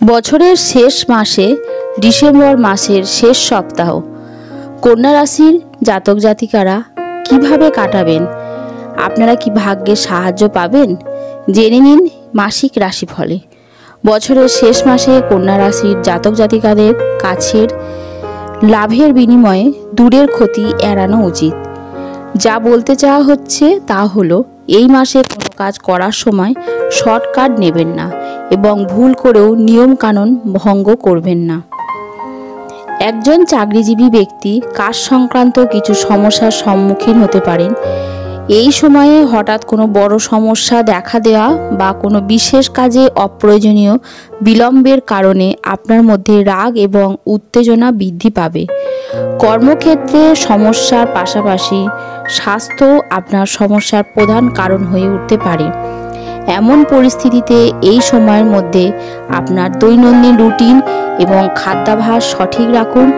বছরের শেষ মাসে ডিসেম্বর মাসের শেষ সপ্তাহ কন্যা রাশির জাতক জাতিকারা কিভাবে কাটাবেন, আপনারা কি ভাগ্যের সাহায্য পাবেন, জেনে নিন মাসিক রাশিফলে। বছরের শেষ মাসে কন্যা রাশির জাতক জাতিকাদের কাছের লাভের বিনিময়ে দূরের ক্ষতি এড়ানো উচিত। যা বলতে চাওয়া হচ্ছে তা হলো, এই মাসে কোনো কাজ করার সময় শর্টকাট নেবেন না এবং ভুল করেও নিয়মকানুন ভঙ্গ করবেন না। একজন চাকরিজীবী ব্যক্তি কাজ সংক্রান্ত কিছু সমস্যার সম্মুখীন হতে পারেন। এই সময়ে হঠাৎ কোনো বড় সমস্যা দেখা দেওয়া বা কোনো বিশেষ কাজে অপ্রয়োজনীয় বিলম্বের কারণে আপনার মধ্যে রাগ এবং উত্তেজনা বৃদ্ধি পাবে। কর্মক্ষেত্রে সমস্যার পাশাপাশি স্বাস্থ্য আপনার সমস্যার প্রধান কারণ হয়ে উঠতে পারে। এমন পরিস্থিতিতে এই সময়ের মধ্যে আপনার দৈনন্দিন রুটিন এবং খাদ্যাভ্যাস সঠিক রাখুন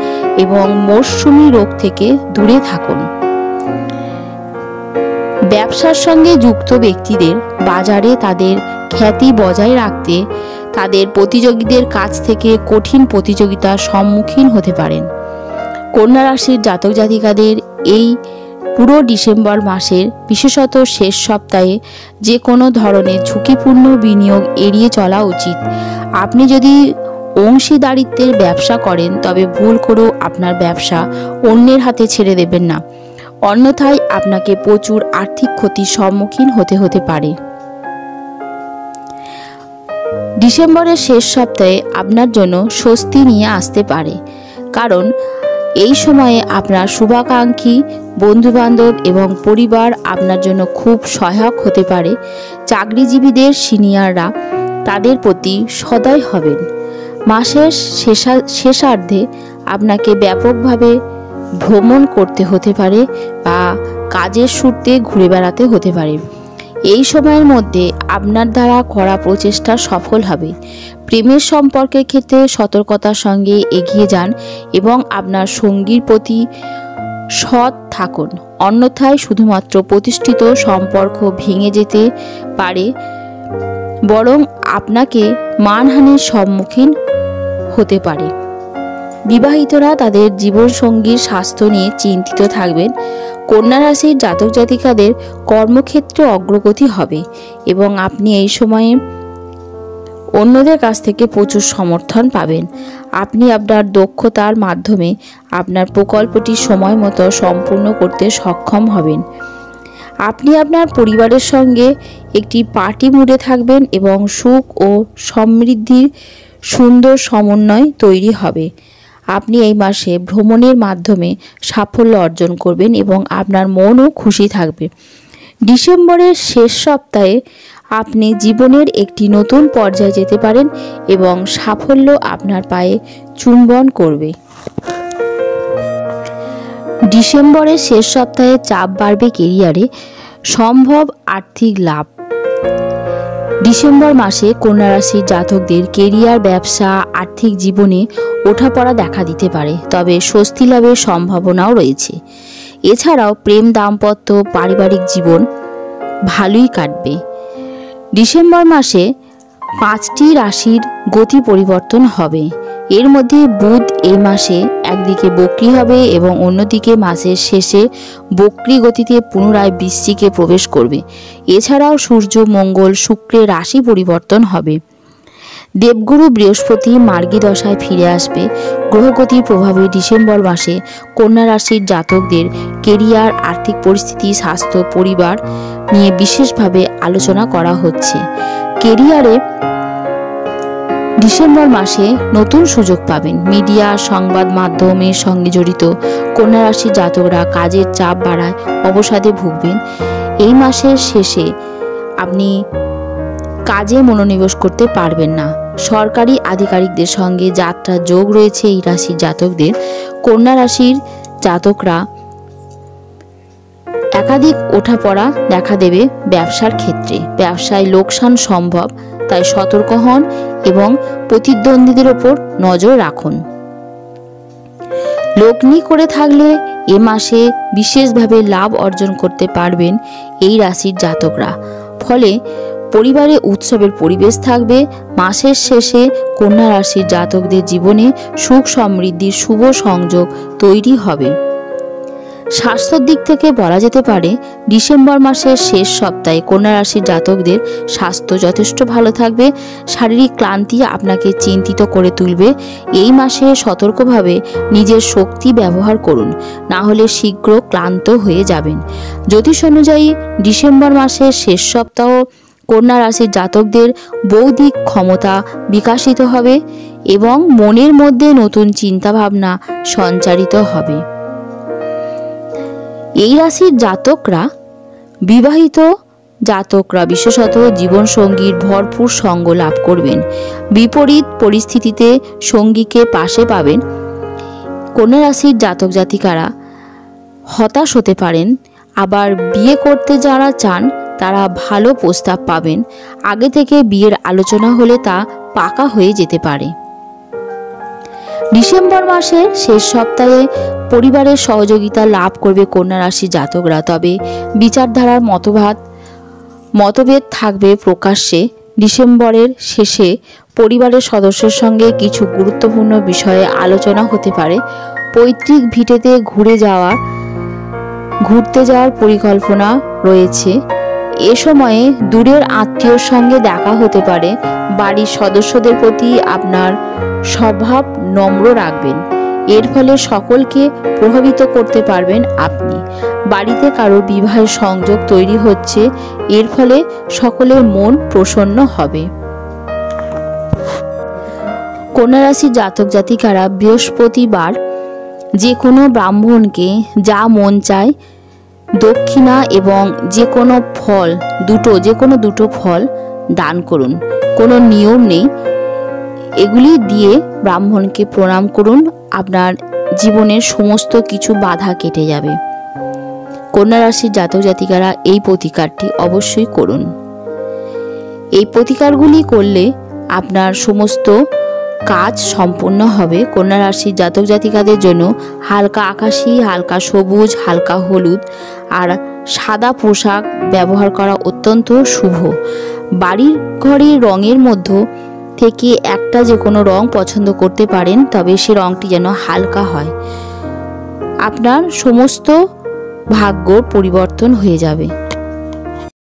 এবং মৌসুমী রোগ থেকে দূরে থাকুন। ব্যবসার সঙ্গে যুক্ত ব্যক্তিদের বাজারে তাদের খ্যাতি বজায় রাখতে তাদের প্রতিযোগীদের কাছ থেকে কঠিন প্রতিযোগিতার সম্মুখীন হতে পারেন। কন্যা রাশির জাতক জাতিকাদের এই পুরো ডিসেম্বর মাসের বিশেষত শেষ সপ্তাহে যে কোনো ধরনের ঝুঁকিপূর্ণ বিনিয়োগ এড়িয়ে চলা উচিত। আপনি যদি অংশীদারিত্বের ব্যবসা করেন তবে ভুল করেও আপনার ব্যবসা অন্যের হাতে ছেড়ে দেবেন না, অন্যথায় আপনাকে প্রচুর আর্থিক ক্ষতির সম্মুখীন হতে পারে। ডিসেম্বরের শেষ সপ্তাহে আপনার জন্য স্বস্তি নিয়ে আসতে পারে, কারণ এই সময়ে আপনার শুভাকাঙ্ক্ষী বন্ধুবান্ধব এবং পরিবার আপনার জন্য খুব সহায়ক হতে পারে। চাকরিজীবীদের সিনিয়ররা তাদের প্রতি সদয় হবেন। মাসের শেষার্ধে আপনাকে ব্যাপকভাবে ভ্রমণ করতে হতে পারে বা কাজের সূত্রে ঘুরে বেড়াতে হতে পারে। এই সময়ের মধ্যে আপনার দ্বারা করা প্রচেষ্টা সফল হবে। প্রেমের সম্পর্কের ক্ষেত্রে সতর্কতার সঙ্গে এগিয়ে যান এবং আপনার সঙ্গীর প্রতি সৎ থাকুন, অন্যথায় শুধুমাত্র প্রতিষ্ঠিত সম্পর্ক ভেঙে যেতে পারে, বরং আপনাকে মানহানির সম্মুখীন হতে পারে। বিবাহিতরা তাদের জীবনসঙ্গীর স্বাস্থ্য নিয়ে চিন্তিত থাকবেন। কন্যা রাশির জাতক জাতিকাদের কর্মক্ষেত্রে অগ্রগতি হবে এবং আপনি এই সময়ে অন্যদের কাছ থেকে প্রচুর সমর্থন পাবেন। আপনি আপনার দক্ষতার মাধ্যমে আপনার প্রকল্পটি সময় মতো সম্পূর্ণ করতে সক্ষম হবেন। আপনি আপনার পরিবারের সঙ্গে একটি পার্টি মুডে থাকবেন এবং সুখ ও সমৃদ্ধির সুন্দর সমন্বয় তৈরি হবে। আপনি এই মাসে ভ্রমণের মাধ্যমে সাফল্য অর্জন করবেন এবং আপনার মনও খুশি থাকবে। ডিসেম্বরের শেষ সপ্তাহে আপনি জীবনের একটি নতুন পর্যায়ে যেতে পারেন এবং সাফল্য আপনার পায়ে চুম্বন করবে। ডিসেম্বরের শেষ সপ্তাহে চাপ বাড়বে কেরিয়ারে, সম্ভব আর্থিক লাভ। ডিসেম্বর মাসে কন্যা রাশির জাতকদের কেরিয়ার, ব্যবসা, আর্থিক জীবনে ওঠাপড়া দেখা দিতে পারে, তবে স্বস্তি লাভের সম্ভাবনাও রয়েছে। এছাড়াও প্রেম, দাম্পত্য, পারিবারিক জীবন ভালোই কাটবে। ডিসেম্বর মাসে 5টি রাশির গতি পরিবর্তন হবে। এর মধ্যে বুধ এই মাসে একদিকে বক্রী হবে এবং অন্যদিকে মাসের শেষে বক্রী গতিতে পুনরায় বৃশ্চিকে প্রবেশ করবে। এছাড়াও সূর্য, মঙ্গল, শুক্রের রাশি পরিবর্তন হবে। দেবগুরু বৃহস্পতি মার্গী দশায় ফিরে আসবে। গ্রহগতির প্রভাবে ডিসেম্বর মাসে কন্যা রাশির জাতকদের কেরিয়ার, আর্থিক পরিস্থিতি, স্বাস্থ্য, পরিবার নিয়ে বিশেষভাবে আলোচনা করা হচ্ছে। কেরিয়ারে ডিসেম্বর মাসে নতুন সুযোগ পাবেন। মিডিয়া, সংবাদ মাধ্যমের সঙ্গে জড়িত কন্যা রাশির জাতকরা কাজের চাপ বাড়ায় অবসাদে ভুগবেন। এই মাসের শেষে আপনি কাজে মনোনিবেশ করতে পারবেন না। সরকারি আধিকারিকদের সঙ্গে যাত্রার যোগ রয়েছে এই রাশির জাতকদের। কন্যা রাশির জাতকরা একাধিক ওঠাপড়া দেখা দেবে ব্যবসার ক্ষেত্রে। ব্যবসায় লোকসান সম্ভব, তাই সতর্ক হন এবং প্রতিদ্বন্দ্বীদের ওপর নজর রাখুন। লগ্নি করে থাকলে এ মাসে বিশেষভাবে লাভ অর্জন করতে পারবেন এই রাশির জাতকরা। ফলে পরিবারে উৎসবের পরিবেশ থাকবে। মাসের শেষে কন্যা রাশির জাতকদের জীবনে সুখ সমৃদ্ধির শুভ সংযোগ তৈরি হবে। স্বাস্থ্যের দিক থেকে বলা যেতে পারে ডিসেম্বর মাসের শেষ সপ্তাহে কন্যা রাশির জাতকদের স্বাস্থ্য যথেষ্ট ভালো থাকবে। শারীরিক ক্লান্তি আপনাকে চিন্তিত করে তুলবে। এই মাসে সতর্কভাবে নিজের শক্তি ব্যবহার করুন, না হলে শীঘ্র ক্লান্ত হয়ে যাবেন। জ্যোতিষ অনুযায়ী ডিসেম্বর মাসের শেষ সপ্তাহ কন্যা রাশির জাতকদের বৌদ্ধিক ক্ষমতা বিকশিত হবে এবং মনের মধ্যে নতুন চিন্তাভাবনা সঞ্চারিত হবে। এই রাশির জাতকরা বিবাহিত জাতকরা বিশেষত জীবনসঙ্গীর ভরপুর সঙ্গ লাভ করবেন। বিপরীত পরিস্থিতিতে সঙ্গীকে পাশে পাবেন। কন্যা রাশির জাতক জাতিকারা হতাশ হতে পারেন। আবার বিয়ে করতে যারা চান তারা ভালো প্রস্তাব পাবেন। আগে থেকে বিয়ের আলোচনা হলে তা পাকা হয়ে যেতে পারে। ডিসেম্বর মাসের শেষ সপ্তাহে পরিবারের সহযোগিতা লাভ করবে কন্যা রাশির জাতকরা। তবে বিচারধারার মতভেদ থাকবে প্রকাশ্যে। ডিসেম্বরের শেষে পরিবারের সদস্যের সঙ্গে কিছু গুরুত্বপূর্ণ বিষয়ে আলোচনা হতে পারে। পৈতৃক ভিটেতে ঘুরতে যাওয়ার পরিকল্পনা রয়েছে। এ সময়ে দূরের আত্মীয়র সঙ্গে দেখা হতে পারে। বাড়ির সদস্যদের প্রতি আপনার স্বভাব নম্র রাখবেন। এর ফলে সকলকে প্রভাবিত করতে পারবেন আপনি। বাড়িতে কারো বিবাহের সংযোগ তৈরি হচ্ছে। এর ফলে সকলের মন প্রসন্ন হবে। কন্যা রাশির জাতক জাতিকারা বৃহস্পতিবার যে কোনো ব্রাহ্মণকে যা মন চায় দক্ষিণা এবং যে কোনো দুটো ফল দান করুন। কোনো নিয়ম নেই, এগুলি দিয়ে ব্রাহ্মণকে প্রণাম করুন। আপনার জীবনের সমস্ত কিছু বাধা কেটে যাবে। কন্যা রাশির জাতক জাতিকারা এই প্রতিকারটি অবশ্যই করুন। এই প্রতিকারগুলি করলে আপনার সমস্ত কাজ সম্পূর্ণ হবে। কন্যা রাশির জাতক জাতিকাদের জন্য হালকা আকাশি, হালকা সবুজ, হালকা হলুদ আর সাদা পোশাক ব্যবহার করা অত্যন্ত শুভ। বাড়ির ঘরের রঙের মধ্যে থেকে একটা যে কোনো রং পছন্দ করতে পারেন, তবে সে রংটি যেন হালকা হয়। আপনার সমস্ত ভাগ্য পরিবর্তন হয়ে যাবে।